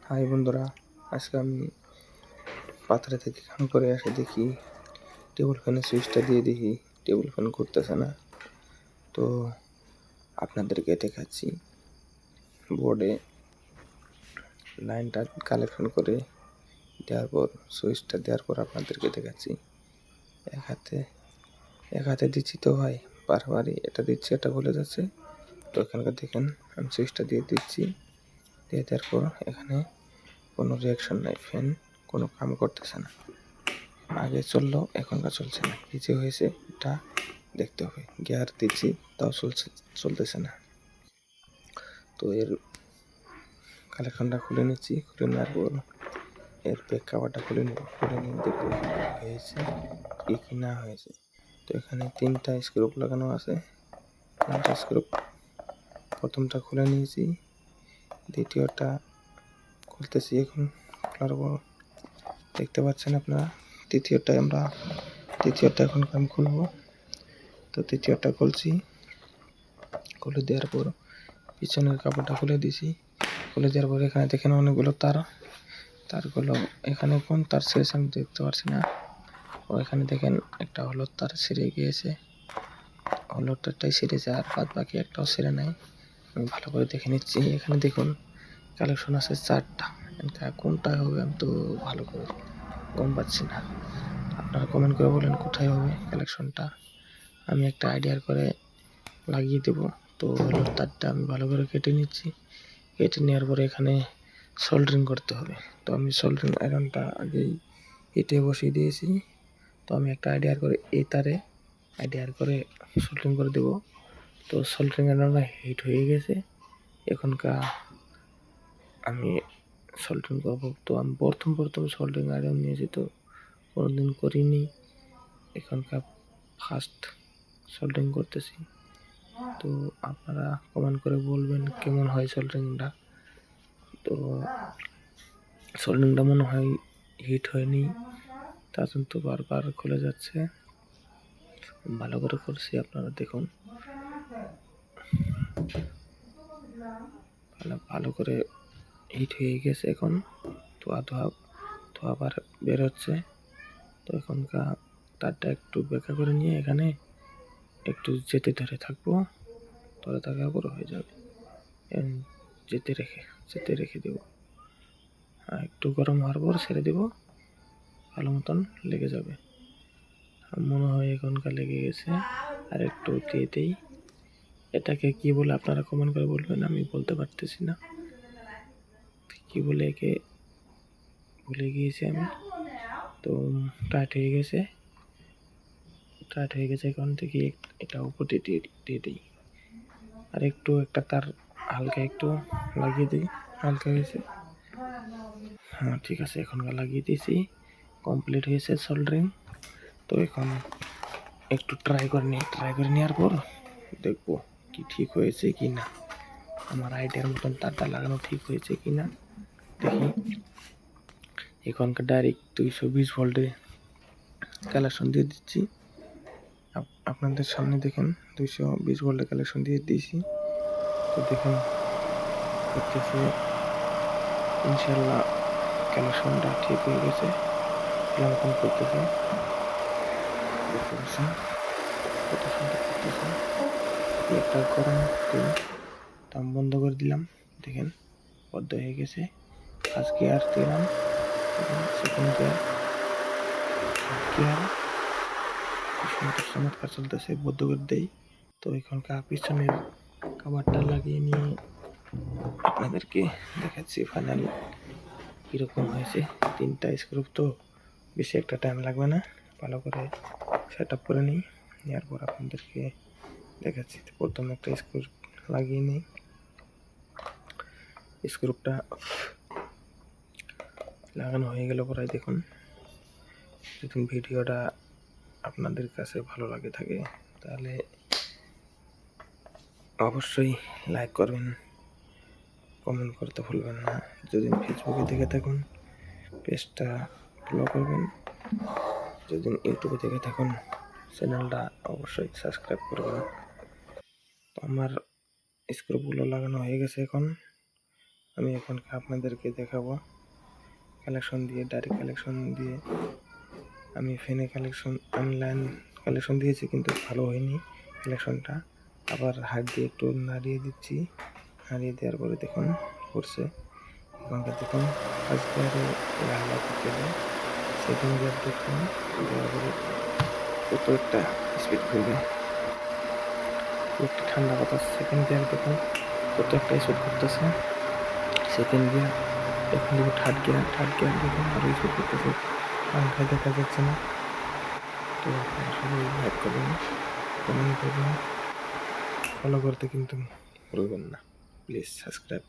High বন্ধুরা, আজকে আমি পাথরে থেকে কাম করে এসে দেখি টেবিল ফ্যানের সুইচটা দিয়ে দেখি টেবিল ফ্যান ঘুরতেছে না। তো আপনাদেরকে দেখাচ্ছি, বোর্ডে লাইনটা কালেকশন করে দেওয়ার পর সুইচটা দেওয়ার পর আপনাদেরকে দেখাচ্ছি। এক হাতে দিচ্ছি তো ভাই, বারবারই এটা দিচ্ছি, এটা বলে যাচ্ছে। তো এখানকার দেখেন আমি সুইচটা দিয়ে দিচ্ছি, দিয়ে দেওয়ার পর এখানে কোনো রিয়াকশন নাই, ফ্যান কোনো কাম করতেছে না। আগে চললো, এখনকার চলছে না, কি যে হয়েছে এটা দেখতে হবে। গিয়ার দিচ্ছি তাও চলতেছে না। তো এর কালেকশনটা খুলে নিচ্ছি, খুলে নেওয়ার পর এর ব্যাক কাভারটা খুলে নিয়ে দেখবো হয়েছে কি না হয়েছে। তো এখানে 3টা স্ক্রু লাগানো আছে, 3টা স্ক্রু। প্রথমটা খুলে নিয়েছি, দ্বিতীয়টা খুলতেছি এখন। খোলার পর দেখতে পাচ্ছেন আপনারা তৃতীয়টা এখন আমি খুলবো। তো তৃতীয়টা খুলছি, খুলে দেওয়ার পর পিছনের কাপড়টা খুলে দিছি। খুলে দেওয়ার পর এখানে দেখেন অনেকগুলো তারগুলো এখানে কোন তার শেষ আমি দেখতে পারছি না। ও এখানে দেখেন একটা হলুদ তার ছিঁড়ে গিয়েছে, হলুদ তারটাই ছিঁড়েছে, আর বাদ বাকি একটাও ছিঁড়ে নাই। আমি ভালো করে দেখে নিচ্ছি। এখানে দেখুন কালেকশন আছে 4টা, কোনটা হবে আমি তো ভালো করে গম পাচ্ছি না। আপনারা কমেন্ট করে বলেন কোথায় হবে কালেকশনটা, আমি একটা আইডিয়ার করে লাগিয়ে দেব। তো হলুদ তারটা আমি ভালো করে কেটে নিচ্ছি। কেটে নেওয়ার পরে এখানে সোল্ডারিং করতে হবে। তো আমি সোল্ডারিং আয়রনটা আগেই হিটে বসিয়ে দিয়েছি। তো আমি একটা আইডিয়ার করে এই তারে আইডিয়ার করে সোল্ডারিং করে দেব। তো সোল্ডারিং আয়রনটা হিট হয়ে গেছে, এখনকার আমি সোল্ডারিং করবো। তো আমি প্রথম সোল্ডারিং আয়রন নিয়েছি, তো কোনোদিন করিনি, এখনকার ফার্স্ট সোল্ডারিং করতেছি। তো আপনারা কমেন্ট করে বলবেন কেমন হয় সোল্ডারিংটা। তো সোল্ডারিংটা মনে হয় হিট হয়নি, তার জন্য তো বারবার খুলে যাচ্ছে। ভালো করে করছি, আপনারা দেখুন ভালো করে হিট হয়ে গেছে। এখন ধোয়া আবার বের হচ্ছে। তো এখনকার তারটা একটু বেঁকা করে নিয়ে এখানে একটু যেতে ধরে থাকবো, ধরে থাকার পর হয়ে যাবে। যেতে রেখে দেবো, একটু গরম হওয়ার পর ছেড়ে দেবো, ভালো মতন লেগে যাবে। মনে হয় এখনকার লেগে গেছে, আর একটু দিয়ে দেই। এটাকে কি বলে আপনারা কমেন্ট করে বলবেন, আমি বলতে পারতেছি না কি বলে, একে ভুলে গিয়েছি আমি। তো টাইট হয়ে গেছে এখন থেকে এটা উপর দিয়ে দিই, আর একটু একটা তার হালকা একটু লাগিয়ে দিই, হালকা হয়েছে। হ্যাঁ ঠিক আছে, এখনকার লাগিয়ে দিয়েছি, কমপ্লিট হয়েছে সোল্ডারিং। তো এখন একটু ট্রাই করে নেওয়ার পর দেখবো কি ঠিক হয়েছে কি না, আমার আইডিয়ার মতন তারটা লাগানো ঠিক হয়েছে কি না দেখি। এখনকার ডাইরেক্ট 220 ভোল্টে কালেকশন দিয়ে দিচ্ছি। আপনাদের সামনে দেখেন 220 ভোল্টে কালেকশন দিয়ে দিয়েছি। তো দেখেন করতেছে, ইনশাল্লাহ কালেকশনটা ঠিক হয়ে গেছে, মতন করতেছে। দেখতে পাচ্ছেন কত সুন্দর করতেছে। একটা গরম দিন দাম বন্ধ করে দিলাম, দেখেন বদ্ধ হয়ে গেছে। ফার্স্ট গিয়ার দিলাম, সেকেন্ড গিয়ার সুন্দর চমৎকার চলতেছে, বদ্ধ করে দেই। তো এখনকার পিছনের কাভারটা লাগিয়ে নিয়ে আপনাদেরকে দেখাচ্ছি ফাইনাল কীরকম হয়েছে। 3টা স্ক্রু, তো বেশি একটা টাইম লাগবে না, ভালো করে সেট আপ করে নিই, নেওয়ার পর আপনাদেরকে দেখাচ্ছি। প্রথমে একটা স্ক্রু লাগিয়ে নিই, স্ক্রুটা লাগানো হয়ে গেল পরে দেখুন। যদি ভিডিওটা আপনাদের কাছে ভালো লাগে থাকে তাহলে অবশ্যই লাইক করবেন, কমেন্ট করতে ভুলবেন না। যদি ফেসবুকে দেখে থাকুন পেজটা ফলো করবেন, যদি ইউটিউবে দেখে থাকুন চ্যানেলটা অবশ্যই সাবস্ক্রাইব করবেন। তো আমার স্ক্রুগুলো লাগানো হয়ে গেছে, এখন আমি এখন আপনাদেরকে দেখাবো কালেকশন দিয়ে, ডাইরেক্ট কালেকশন দিয়ে। আমি ফ্যানে কালেকশন অনলাইন কালেকশন দিয়েছি কিন্তু ভালো হয়নি কালেকশনটা। আবার হাত দিয়ে একটু নাড়িয়ে দিচ্ছি, নাড়িয়ে দেওয়ার পরে দেখুন করছে। এখনকার দেখুন ফার্স্ট গিয়ারে লালা গেলে সেকেন্ড গিয়ার দেখুন দেওয়ার পরে কত একটা স্পিড করবে, একটু ঠান্ডা বাতাস। সেকেন্ড গিয়ার দেখুন কত একটা স্পিড করতেছে সেকেন্ড গিয়ার। এখন দেখুন থার্ড গিয়ার দেখুন আরও স্পিড করতেছে, পাংখায় দেখা যাচ্ছে না। তো সবাই লাইক করবেন, কমেন্ট করবেন, ফলো করতে কিন্তু ভুলবেন না, প্লিজ সাবস্ক্রাইব।